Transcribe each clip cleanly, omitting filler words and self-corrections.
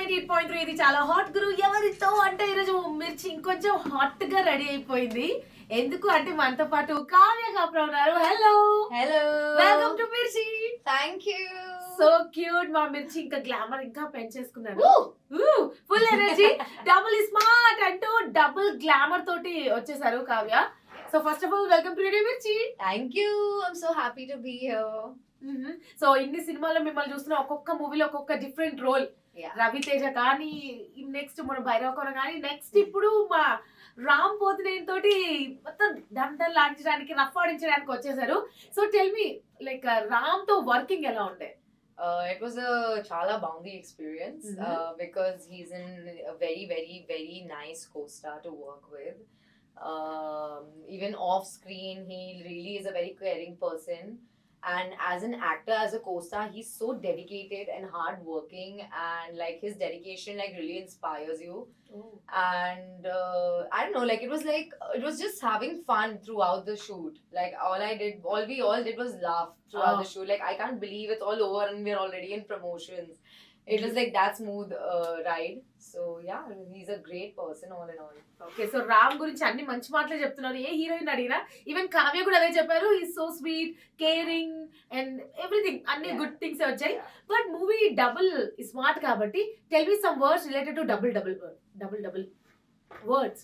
98.3 ఇది చాలా హాట్ గురు ఎవరితో అంటే ఈరోజు మిర్చి ఇంకొంచెం హాట్ గా రెడీ అయిపోయింది. ఎందుకు అంటే మనతో పాటు కావ్య కాప్రా ఉన్నారు. Hello hello welcome to Mirchi. Thank you so cute. మా మిర్చి ఇంకా గ్లామర్ ఇంకా పెంచేసుకున్నారు. ఫుల్ ఎనర్జీ, డబుల్ స్మార్ట్ అంటూ డబుల్ గ్లామర్ తోటి వచ్చేసారు Kavya. So first of all welcome to radio Mirchi. Thank you I'm so happy to be here. So ఇన్ని సినిమాల్లో మిమ్మల్ని చూస్తున్న ఒక్కొక్క మూవీలో ఒక్కొక్క డిఫరెంట్ రోల్. రవితేజ కానీ, నెక్స్ట్ మన భైరవకొర కానీ, నెక్స్ట్ ఇప్పుడు మా రామ్ పోతినేని తోటి మొత్తం దండలు లాంచడానికి రఫ్ ఆడించడానికి వచ్చేసారు. So tell me like Ram తో వర్కింగ్ ఎలా ఉండే? It was a chala bounty experience because he's a very, very, very nice co-star to work with. Even off screen, he really is a very caring person. And as an actor, as a co-star, he's so dedicated and hardworking, and like his dedication like really inspires you. And I don't know, like it was just having fun throughout the shoot. Like all we all did was laugh throughout the shoot. Like I can't believe it's all over and we're already in promotions. It was like that smooth ride. So yeah, he's a great person all in all. Okay, so Ram గురించి అన్ని మంచి మాటలే చెప్తున్నారు. ఏ heroine అడిగినా, even Kavya కూడా అదే చెప్పారు. ఈ so sweet, caring and everything, అన్ని గుడ్ థింగ్స్ వచ్చాయి. బట్ మూవీ డబుల్ స్మార్ట్ కాబట్టి tell me some words related to double words.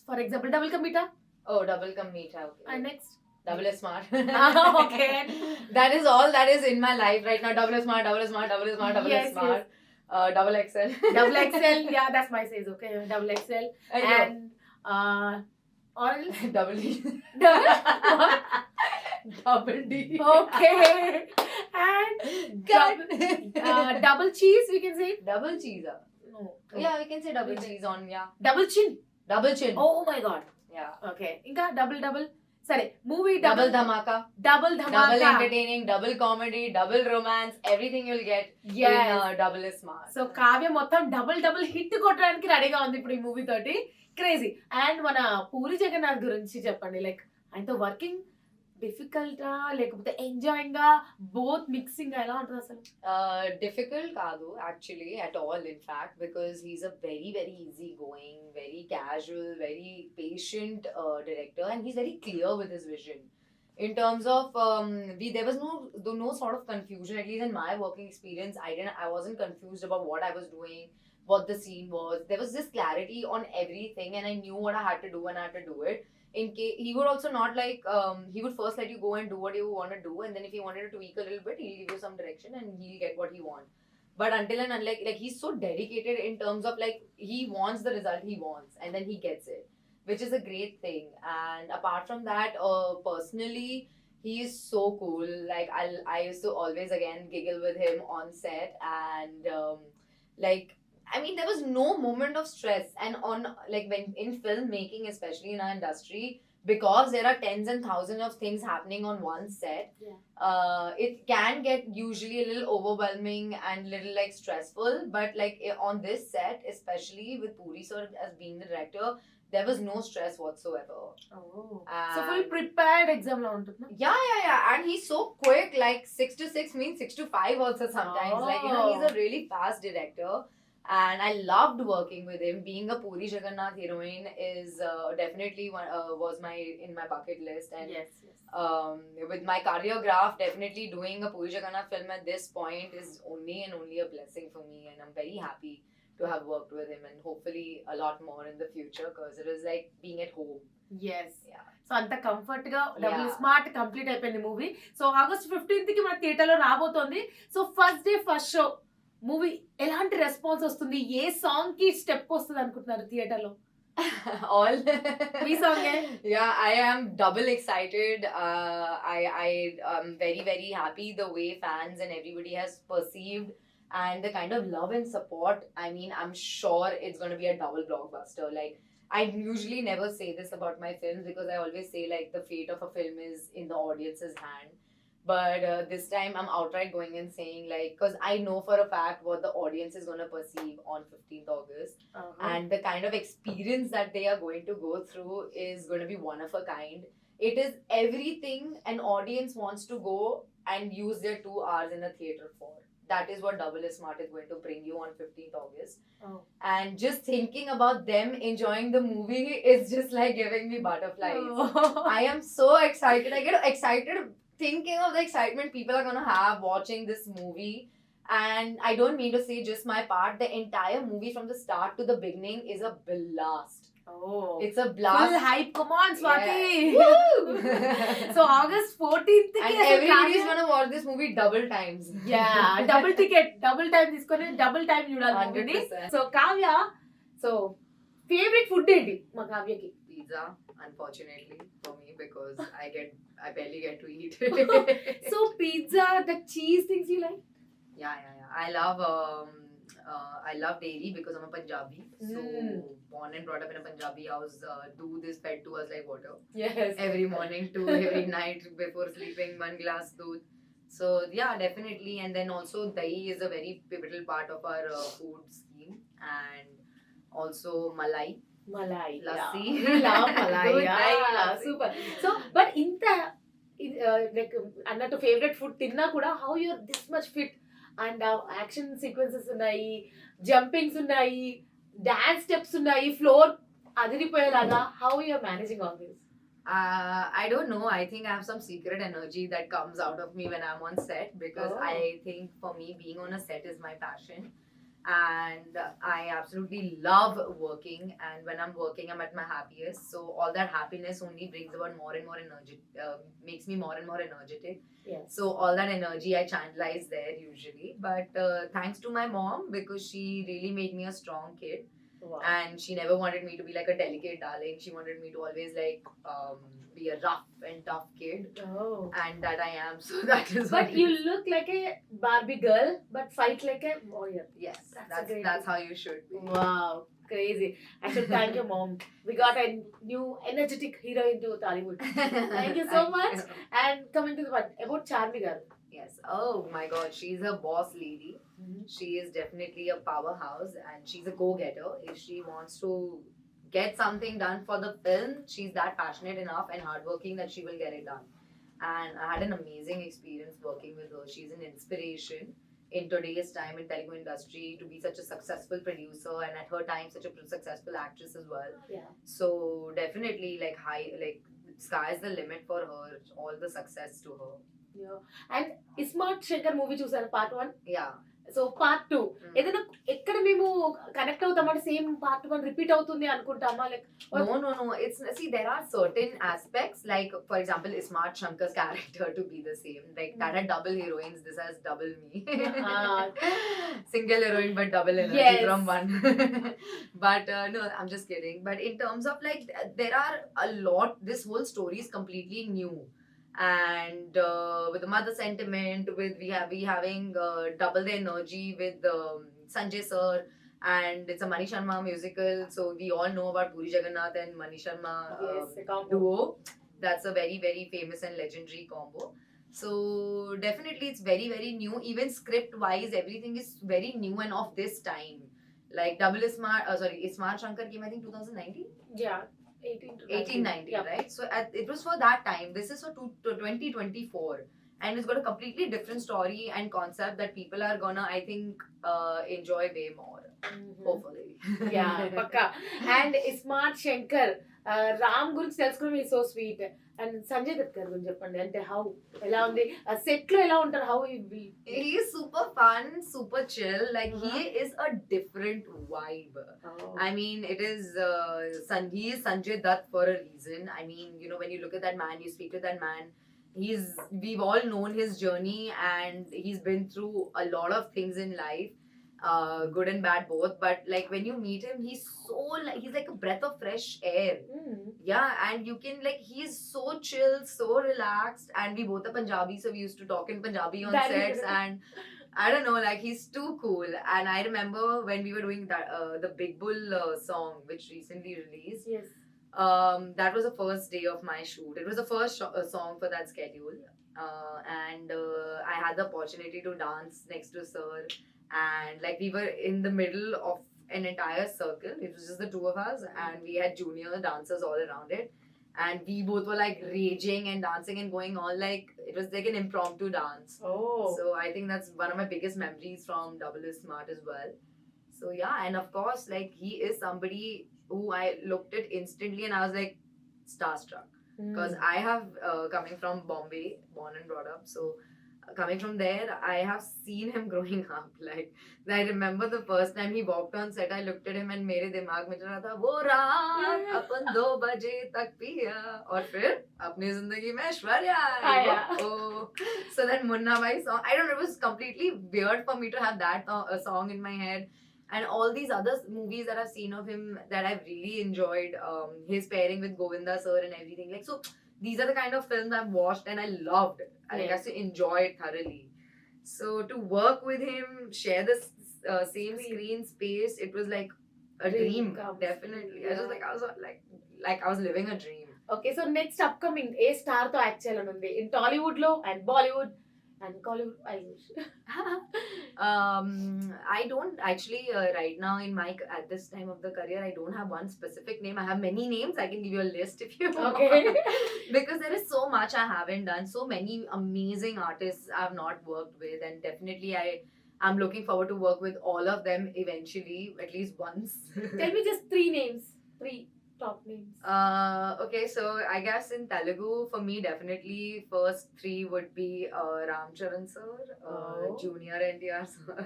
For example double కమీటా. Oh, double cum meeta. Okay. And next Double is smart. Okay. That is all that is in my life right now. Double is smart, double is smart, double is smart, double Yes, is smart. Double XL. Double XL, yeah, that's my size. Okay, double XL and orange. Double D. Double D. Okay, and double cheese. We can say Double cheese. no. Yeah, we can say double cheese on Double chin. double chin. Oh my god. Yeah. Okay. Inka double. Sare movie Double dhamaka. Double Double entertaining, double comedy, double romance. Everything you'll get Yes. in Double is smart. So Kavya మొత్తం double hit కొట్టడానికి రెడీగా ఉంది ఇప్పుడు ఈ movie తోటి. Crazy. And మన పూరి జగన్నాథ్ గురించి చెప్పండి. లైక్ ఆయనతో వర్కింగ్ డిఫికల్టా లేకపోతే ఎంజాయింగ్ గా, బోత్ మిక్సింగ్ ఎలా ఉంటుంది అసలు? Difficult kaadu actually at all, in fact, because he's a very, very easygoing, very casual, very patient director, and he's very clear with his vision. In terms of there was no sort of confusion, at least in my working experience. I wasn't confused about what I was doing, what the scene was. There was just clarity on everything, and I knew what I had to do and I had to do it. In case he would also not like he would first let you go and do what you want to do, and then if you wanted to tweak a little bit, he'll give you some direction and he'll get what he wants. But until and unlike, like he's so dedicated in terms of like he wants the result he wants and then he gets it, which is a great thing. And apart from that, personally he is so cool. Like I used to always again giggle with him on set, and like I mean, there was no moment of stress. And on like when in filmmaking, especially in our industry, because there are tens and thousands of things happening on one set, it can get usually a little overwhelming and little like stressful. But like on this set, especially with Puri sir as being the director, there was no stress whatsoever. So full prepared exam లా ఉంటుందా? Yeah. And he's so quick. Like 6 to 6 means 6 to 5 also sometimes. Like he's a really fast director. And I loved working with him. Being a Puri Jagannath heroine is definitely was in my bucket list. And yes. with my choreograph, definitely doing a Puri Jagannath film at this point is only a blessing for me. And I'm very happy to have worked with him, and hopefully a lot more in the future, because it is like being at home. Yes. Yeah. So అంత comfort గా double smart complete అయిపోయింది movie. So August 15th కి మన theatre లో రాబోతోంది. So first day first show movie ఎలాంటి response వస్తుంది? ఏ song కి స్టెప్ వస్తుంది అనుకుంటున్నారు థియేటర్ లో? All me song? Yeah, I am double excited. I am very, very happy the way fans and everybody has perceived, and the kind of love and support. I mean, I'm sure it's going to be a double blockbuster. Like, I usually never say this about my films, because I always say like the fate of a film is in the audience's hand. But this time I'm outright going and saying, like, because I know for a fact what the audience is going to perceive on 15th August. And the kind of experience that they are going to go through is going to be one of a kind. It is everything an audience wants to go and use their 2 hours in a theater for. that is what Double is Smart is going to bring you on 15th August. Oh. And just thinking about them enjoying the movie is just like giving me butterflies. Oh. I am so excited. I get excited thinking of the excitement people are gonna have watching this movie. And I don't mean to say just my part. The entire movie from the start to the beginning is a blast. Oh. It's a Full blast. hype. Come on, Swati. Woo! So August 14th And everybody is gonna watch this movie double times. Yeah, double ticket, double time తీసుకొని double time చూడాలి మూవీని. 100%. So Kavya, so favourite food ఏంటి మా కావ్యకి? Pizza, unfortunately, for me because I barely get to eat. So pizza, the cheese things you like? Yeah. I love dairy because I'm a Punjabi. So born and brought up in a Punjabi house, doodh is fed to us like water. Yes. Every morning to every night before sleeping, one glass doodh. So yeah, definitely. And then also dahi is a very pivotal part of our food scheme. And also malai. Malai. Lassi. Yeah. We love malai. Good Yeah, dahi lassi. super. So, but ఇంత like అన్నట్టు favourite food తిన్నా కూడా how you're this much fit and action sequences ఉన్నాయి, jumpings ఉన్నాయి, dance steps ఉన్నాయి, floor అదిరిపోయేలాగా how you're managing all this? I don't know. I think I have some secret energy that comes out of me when I'm on set because Oh. I think for me being on a set is my passion. And I absolutely love working, and when I'm working I'm at my happiest, so all that happiness only brings about more and more energy, makes me more and more energetic. Yes. So all that energy I channelize there usually, but thanks to my mom because she really made me a strong kid. Wow. And she never wanted me to be like a delicate darling. She wanted me to always like be a rough and tough kid, Oh. and that I am. So that is But what you look like a Barbie girl, but fight like a warrior. yes, That's a great that's how you should be. Wow, crazy. I should thank your mom. We got a new energetic heroine to Tollywood. Thank you so much. And coming to the one about Charmi garu. Yes. Oh my God, she's a boss lady. She is definitely a powerhouse, and she's a go-getter. If she wants to get something done for the film, she's that passionate enough and hardworking that she will get it done. And I had an amazing experience working with her. She's an inspiration in today's time in Telugu industry to be such a successful producer, and at her time such a successful actress as well. Yeah. So definitely like sky's the limit for her. All the success to her. Yeah. And Smart Shankar movie చూసారు part 1. Yeah. So part 2 Mm. ఏదైనా ఎక్కడ మేము connect అవుతామంటే same part 1 repeat అవుతుంది అనుకుంటామా? Like No. It's see, there are certain aspects, like for example, Smart Shankar's character to be the same. Like that had double heroines. This has double me. Single heroine but double energy Yes. from one. But no, I'm just kidding. But in terms of like, there are a lot. This whole story is completely new. And with the mother sentiment, with we having double the energy with Sanjay sir, and it's a Mani Sharma musical, so we all know about Puri Jagannath and Mani Sharma yes, duo. That's a very very famous and legendary combo. So definitely it's very very new. Even script wise, everything is very new and of this time. Like Double is Smart, Smart Shankar came I think 2019. yeah, 18 to 1890, Yeah. right? So it was for that time. This is for 2024, and it's got a completely different story and concept that people are gonna, I think, enjoy way more. Hopefully. Yeah పక్కా. And smart Shankar Ram గురించి తెలుసుకోవడం ఈ so sweet. And Sanjay Dutt గారి గురించి చెప్పండి, అంటే how ఎలా ఉంది సెట్ లో, ఎలా ఉంటారు, how you be? He is super fun, super chill. Like he is a different vibe. I mean, it is he is Sanjay Dutt for a reason. I mean, you know, when you look at that man, you speak to that man. We've all known his journey, and he's been through a lot of things in life, good and bad both. But like when you meet him, he's like a breath of fresh air. Yeah, and you can he's so chill, so relaxed, and we both are Punjabi, so we used to talk in Punjabi on That is sets, it. and I don't know, like he's too cool. And I remember when we were doing that the Big Bull song, which recently released. Yes. That was the first day of my shoot. It was the first song for that schedule, and I had the opportunity to dance next to Sir, and like we were in the middle of an entire circle. It was just the two of us, and we had junior dancers all around it, and we both were like raging and dancing and going all like It was like an impromptu dance. Oh. So I think that's one of my biggest memories from Double is Smart as well. So yeah, and of course, like he is somebody who I looked at instantly and I was like starstruck because I have coming from Bombay, born and brought up. So coming from there, I have seen him growing up. Like I remember the first time he walked on set, I looked at him and मेरे दिमाग में चल रहा था वो रात अपन 2 बजे तक पिया और फिर अपनी जिंदगी में ऐश्वर्या आया. oh. So that Munna Bhai song, I don't know, it was completely weird for me to have that song in my head. And all these other movies that I've seen of him that I've really enjoyed, his pairing with Govinda sir and everything. Like, so these are the kind of films I've watched and I loved. I got to enjoy it thoroughly. So to work with him, share the same screen space, it was like a dream. Definitely. Yeah. I was like I was living a dream. Okay, so next upcoming A star తో act చేయాలని ఉంది in Tollywood లో and Bollywood and Kollywood I wish. I don't actually right now in my at this time of the career I don't have one specific name. I have many names. I can give you a list if you want. Okay. Because there is so much I haven't done. So many amazing artists I've not worked with, and definitely I'm looking forward to work with all of them eventually, at least once. Tell me just 3 names. 3 top names. Okay, so I guess in Telugu, for me, definitely first 3 would be Ram Charan sir, Junior NTR sir,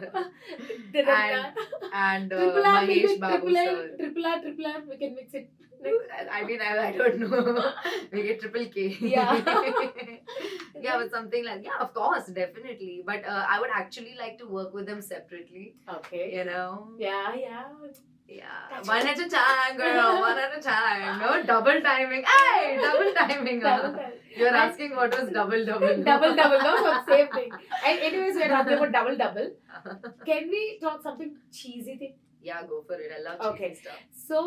and Triple R, Mahesh Babu Triple sir. Triple R, we can mix it. I mean, I don't know. We get triple K. Yeah. Yeah, but something like, yeah, of course, definitely. But I would actually like to work with them separately, Okay. you know? Yeah. Yeah, one at a time, girl, one at a time. No double timing. Hey, double timing. You're asking what was double. Double, no, so same thing. And anyways, we're talking about double. Can we talk something cheesy thing? Yeah, go for it. I love cheesy Okay. stuff. So,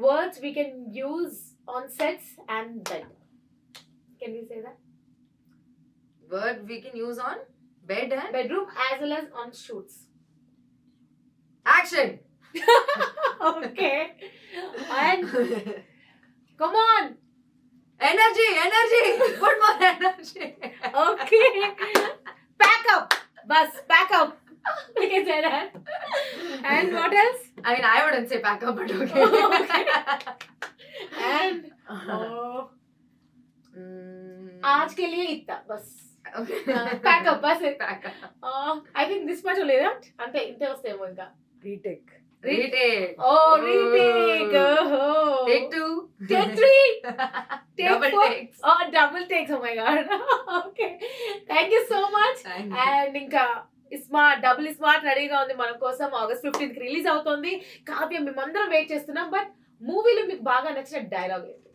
words we can use on sets and bed. Can we say that? Word we can use on bed and Bedroom as well as on shoots. action. Okay. And come on. Energy. Put more energy. Okay. Pack up. Bus, pack up. We can say that. And what else? I mean, I wouldn't say pack up, but okay. Okay. And आज के लिए इतना बस. Pack up बस. Pack up. I think this much లేదా అంటే ఇంతే వస్తేమో ఇంకా. Retake. Retake. Take 2. Take 3. Take Double 4. takes. Oh, double takes. Oh my god. Okay. Thank you so much. Thank you. And ఇంకా స్మార్ట్ డబుల్ స్మార్ట్ రెడీగా ఉంది మన కోసం August 15th రిలీజ్ అవుతుంది. కావ్య మేమందరం వెయిట్ చేస్తున్నాం. బట్ మూవీలో మీకు బాగా నచ్చిన డైలాగ్ ఏంటి?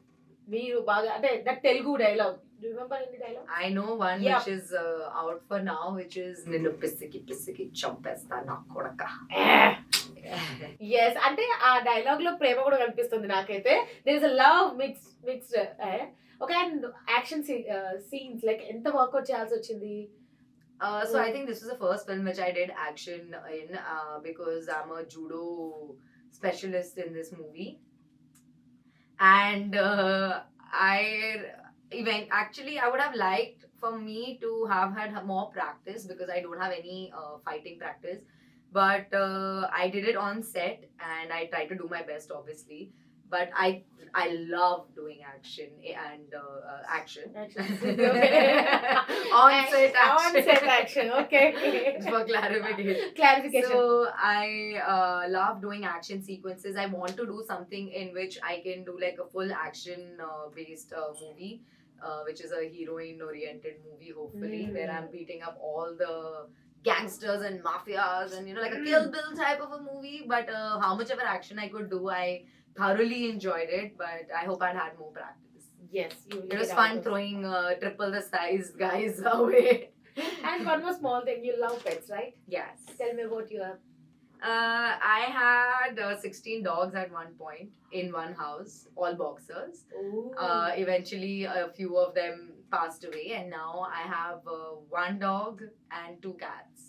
మీరు బాగా అంటే that Telugu dialogue. Do you remember any dialogue? I know one Yeah. which is out for now, which is నిన్ను పిసికి చంపేస్తా నా కొడక. ఎస్ అంటే ఆ డైలాగ్ లో ప్రేమ కూడా కనిపిస్తుంది నాకైతే. There is a love mixed. Okay. And action scenes like ఎంత వర్కౌట్ చేయాల్సి వచ్చింది? So I think this was the first film which I did action in because I'm a judo specialist in this movie, and actually I would have liked for me to have had more practice because I don't have any fighting practice, but I did it on set and I tried to do my best obviously, but I love doing action and action. On set action. Okay. For clarification. So I love doing action sequences. I want to do something in which I can do like a full action based movie, which is a heroine oriented movie hopefully, where I'm beating up all the gangsters and mafias and like a Kill Bill type of a movie, but how much ever action I could do, I thoroughly enjoyed it, but I hope I'd had more practice. Yes, It was fun throwing triple the size guys away. And one more small thing, you love pets, right? Yes. Tell me about your... I had 16 dogs at one point in one house, all boxers. Eventually, a few of them passed away, and now I have 1 dog and 2 cats.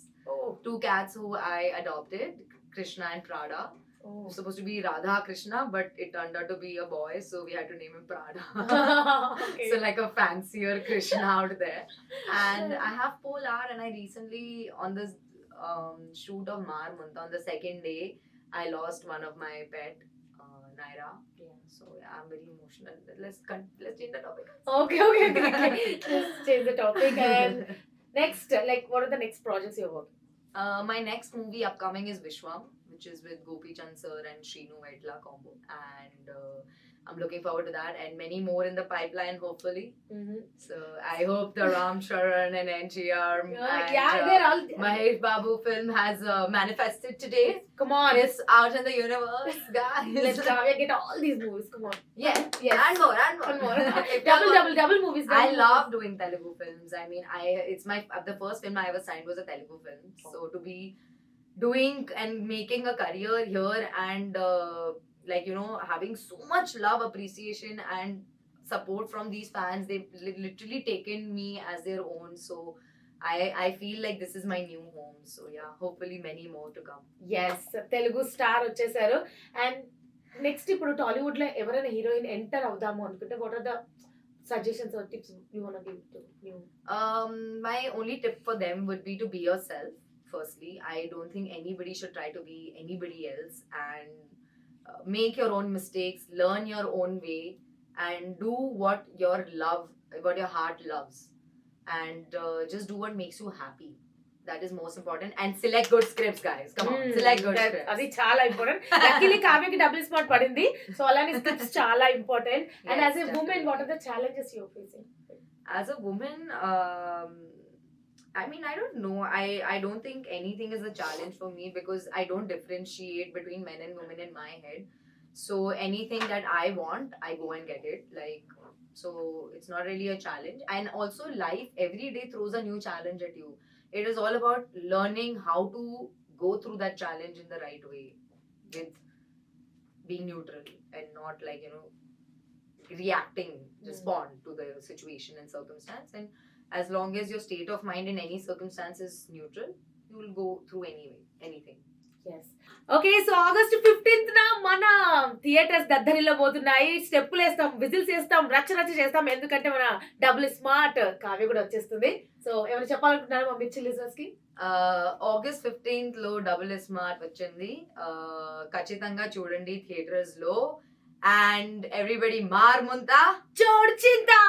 2 cats who I adopted, Krishna and Prada. Oh. was supposed to be Radha Krishna, but it turned out to be a boy, so we had to name him Prada. Okay. So like a fancier Krishna out there. And I have Polar, and I recently on this shoot of Mar Munta on the second day, I lost one of my pet, Naira. Yeah. So yeah, I'm very emotional. Let's change the topic. Okay. Let's change the topic. And next, like, what are the next projects you're working? My next movie upcoming is Vishwam, which is with Gopi Chand sir and Shrinu Vaitla combo, and I'm looking forward to that, and many more in the pipeline, hopefully. Mm-hmm. So I hope the Ram Charan and NGR and they're all. Mahesh Babu film has manifested today. Come on, It's out in the universe, guys. let's Kavya get all these movies. Come on. Yeah, Yes. and more. One more. If double movies. I double love movies. doing Telugu films. I mean, it's the first film I ever signed was a Telugu film. So to be doing and making a career here and like having so much love, appreciation, and support from these fans, they've literally taken me as their own. So I feel like this is my new home. So yeah, hopefully many more to come. Yes, Telugu star వచ్చేసారు. And next ఇప్పుడు Tollywood లో ఎవరైనా heroine enter అవుదాము అనుకుంటే what are the suggestions or tips you want give to you? My only tip for them would be to be yourself. Firstly, I don't think anybody should try to be anybody else, and make your own mistakes, learn your own way, and do what your heart loves, and just do what makes you happy. That is most important, and select good scripts, guys. Come on, select good scripts. అది చాలా important. Luckily కావ్యకి double smart పడింది. సో అలానే scripts చాలా important. And as a woman what are the challenges you are facing? As a woman, I mean, I don't know. I don't think anything is a challenge for me because I don't differentiate between men and women in my head. So anything that I want, I go and get it. Like, so it's not really a challenge. And also life every day throws a new challenge at you. It is all about learning how to go through that challenge in the right way, with being neutral and not like, reacting, respond to the situation and circumstance. And as long as your state of mind in any circumstance is neutral, you will go through anything. Yes. Okay, so August 15th మన theatres దద్దరిలో పోతున్నాయి. స్టెప్పులు వేస్తాం, whistles వేస్తాం, రచ్చ చేస్తాం. ఎందుకంటే మన double smart Kavya కూడా వచ్చేస్తుంది. సో ఏమైనా చెప్పాలనుకుంటున్నారా మా మిర్చి లిజనర్స్ కి? August 15th లో డబుల్ స్మార్ట్ వచ్చింది. ఖచ్చితంగా చూడండి థియేటర్స్ లో. And everybody, Mar Munta చోడ్ Chinta.